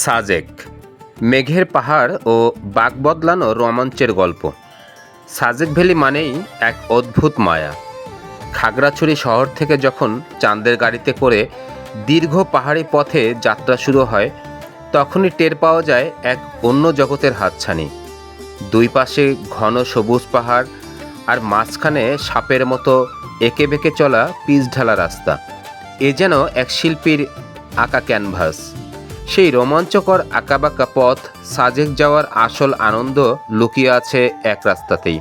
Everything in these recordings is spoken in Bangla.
সাজেক মেঘের পাহাড় ও বাঁক বদলানো রোমাঞ্চের গল্প। সাজেক ভ্যালি মানেই এক অদ্ভুত মায়া। খাগড়াছড়ি শহর থেকে যখন চাঁদের গাড়িতে করে দীর্ঘ পাহাড়ি পথে যাত্রা শুরু হয়, তখনই টের পাওয়া যায় এক অন্য জগতের হাতছানি। দুই পাশে ঘন সবুজ পাহাড়, আর মাঝখানে সাপের মতো এঁকে বেঁকে চলা পিচ ঢালা রাস্তা। এ যেন এক শিল্পীর আঁকা ক্যানভাস। সেই রোমাঞ্চকর আঁকাবাঁকা পথ, সাজেক যাওয়ার আসল আনন্দ লুকিয়ে আছে এক রাস্তাতেই।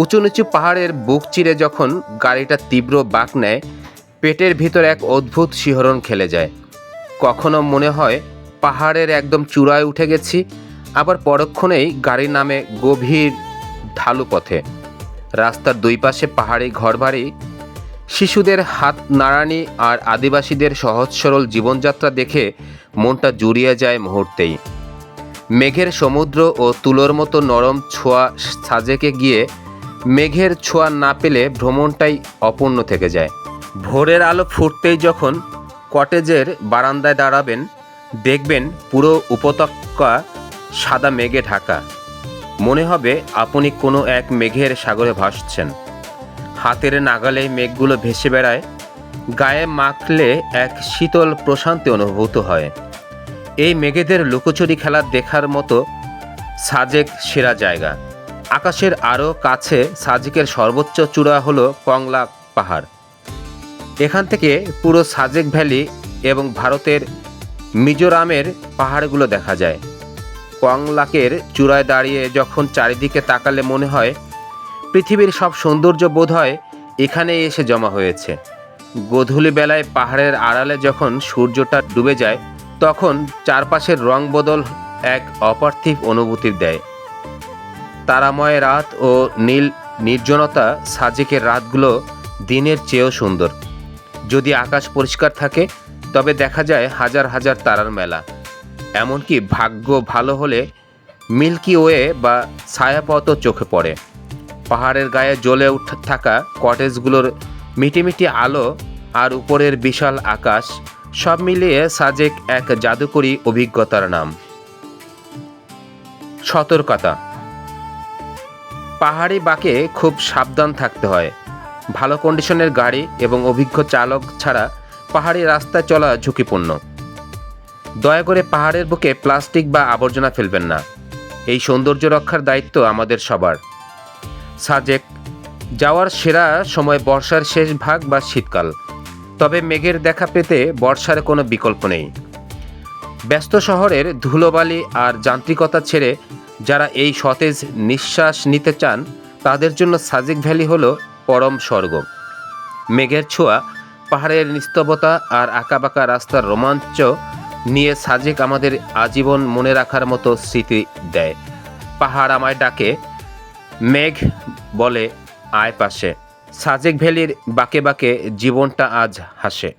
উঁচু নিচু পাহাড়ের বুক চিরে যখন গাড়িটা তীব্র বাঁক নেয়, পেটের ভিতর এক অদ্ভুত শিহরণ খেলে যায়। কখনো মনে হয় পাহাড়ের একদম চূড়ায় উঠে গেছি, আবার পরক্ষণেই গাড়ি নামে গভীর ঢালু পথে। রাস্তার দুই পাশে পাহাড়ি ঘরবাড়ি, শিশুদের হাত নাড়ানি আর আদিবাসীদের সহজ সরল জীবনযাত্রা দেখে মনটা জুড়িয়ে যায় মুহূর্তেই। মেঘের সমুদ্র ও তুলোর মতো নরম ছোঁয়া সাজেকে গিয়ে মেঘের ছোঁয়া না পেলে ভ্রমণটাই অপূর্ণ থেকে যায়। ভোরের আলো ফুটতেই যখন কটেজের বারান্দায় দাঁড়াবেন, দেখবেন পুরো উপত্যকা সাদা মেঘে ঢাকা। মনে হবে আপনি কোনো এক মেঘের সাগরে ভাসছেন। হাতের নাগালে মেঘগুলো ভেসে বেড়ায়, গায়ে মাখলে এক শীতল প্রশান্তি অনুভূত হয়। এই মেঘেদের লুকোচুরি খেলা দেখার মতো সাজেক সেরা জায়গা। আকাশের আরও কাছে সাজেকের সর্বোচ্চ চূড়া হলো কংলাক পাহাড়। এখান থেকে পুরো সাজেক ভ্যালি এবং ভারতের মিজোরামের পাহাড়গুলো দেখা যায়। কংলাকের চূড়ায় দাঁড়িয়ে যখন চারিদিকে তাকালে মনে হয় পৃথিবীর সব সৌন্দর্য বোধহয় এখানেই এসে জমা হয়েছে। গোধূলি বেলায় পাহাড়ের আড়ালে যখন সূর্যটা ডুবে যায়, তখন চারপাশের রং বদল এক অপার্থিব অনুভূতি দেয়। তারাময় রাত ও নীল নির্জনতা সাজেকের রাতগুলো দিনের চেয়েও সুন্দর। যদি আকাশ পরিষ্কার থাকে, তবে দেখা যায় হাজার হাজার তারার মেলা। এমনকি ভাগ্য ভালো হলে মিল্কি ওয়ে বা ছায়াপথও চোখে পড়ে। পাহাড়ের গায়ে জ্বলে থাকা কটেজগুলোর মিটিমিটি আলো আর উপরের বিশাল আকাশ, সব মিলিয়ে সাজেক এক জাদুকরী অভিজ্ঞতার নাম। সতর্কতা: পাহাড়ি বাঁকে খুব সাবধান থাকতে হয়। ভালো কন্ডিশনের গাড়ি এবং অভিজ্ঞ চালক ছাড়া পাহাড়ি রাস্তায় চলা ঝুঁকিপূর্ণ। দয়া করে পাহাড়ের বুকে প্লাস্টিক বা আবর্জনা ফেলবেন না। এই সৌন্দর্য রক্ষার দায়িত্ব আমাদের সবার। সাজেক যাওয়ার সেরা সময় বর্ষার শেষ ভাগ বা শীতকাল। তবে মেঘের দেখা পেতে বর্ষার কোনো বিকল্প নেই। ব্যস্ত শহরের ধুলোবালি আর যান্ত্রিকতা ছেড়ে যারা এই সতেজ নিঃশ্বাস নিতে চান, তাদের জন্য সাজেক ভ্যালি হলো পরম স্বর্গ। মেঘের ছোঁয়া, পাহাড়ের নিস্তবতা আর আঁকাবাঁকা রাস্তার রোমাঞ্চ নিয়ে সাজেক আমাদের আজীবন মনে রাখার মতো স্মৃতি দেয়। পাহাড় আমায় ডাকে, মেঘ বলে আয় পাশে। সাজেক ভ্যালির বাঁকে বাঁকে জীবনটা আজ হাসে।